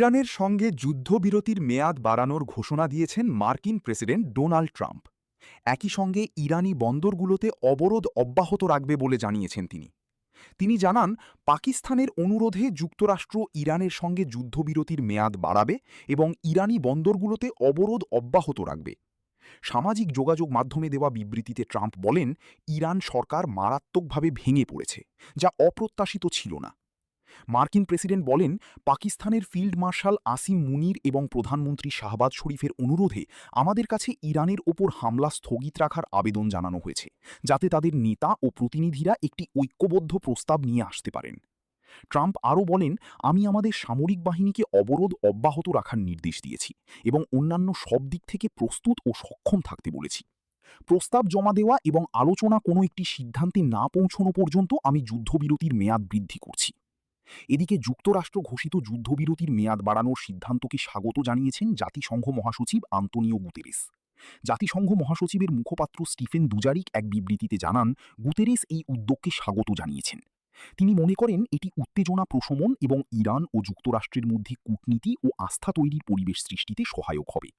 ইরানের সঙ্গে যুদ্ধবিরতির মেয়াদ বাড়ানোর ঘোষণা দিয়েছেন মার্কিন প্রেসিডেন্ট ডোনাল্ড ট্রাম্প। একই সঙ্গে ইরানি বন্দরগুলোতে অবরোধ অব্যাহত রাখবে বলে জানিয়েছেন তিনি। তিনি জানান, পাকিস্তানের অনুরোধে যুক্তরাষ্ট্র ইরানের সঙ্গে যুদ্ধবিরতির মেয়াদ বাড়াবে এবং ইরানি বন্দরগুলোতে অবরোধ অব্যাহত রাখবে। সামাজিক যোগাযোগ মাধ্যমে দেওয়া বিবৃতিতে ট্রাম্প বলেন, ইরান সরকার মারাত্মকভাবে ভেঙে পড়েছে, যা অপ্রত্যাশিত ছিল না। মার্কিন প্রেসিডেন্ট বলেন, পাকিস্তানের ফিল্ড মার্শাল আসিম মুনির এবং প্রধানমন্ত্রী শাহবাজ শরীফের অনুরোধে আমাদের কাছে ইরানের ওপর হামলা স্থগিত রাখার আবেদন জানানো হয়েছে, যাতে তাদের নেতা ও প্রতিনিধিরা একটি ঐক্যবদ্ধ প্রস্তাব নিয়ে আসতে পারেন। ট্রাম্প আরও বলেন, আমি আমাদের সামরিক বাহিনীকে অবরোধ অব্যাহত রাখার নির্দেশ দিয়েছি এবং অন্যান্য সব দিক থেকে প্রস্তুত ও সক্ষম থাকতে বলেছি। প্রস্তাব জমা দেওয়া এবং আলোচনা কোনো একটি সিদ্ধান্তে না পৌঁছানো পর্যন্ত আমি যুদ্ধবিরতির মেয়াদ বৃদ্ধি করছি। এদিকে যুক্তরাষ্ট্র ঘোষিত যুদ্ধবিরতির মেয়াদ বাড়ানোর সিদ্ধান্তকে স্বাগত জানিয়েছেন জাতিসংঘ মহাসচিব আন্তোনিও গুতেরেস। জাতিসংঘ মহাসচিবের মুখপাত্র স্টিফেন দুজারিক এক বিবৃতিতে জানান, গুতেরেস এই উদ্যোগকে স্বাগত জানিয়েছেন। তিনি মনে করেন এটি উত্তেজনা প্রশমন এবং ইরান ও যুক্তরাষ্ট্রের মধ্যে কূটনীতি ও আস্থা তৈরির পরিবেশ সৃষ্টিতে সহায়ক হবে।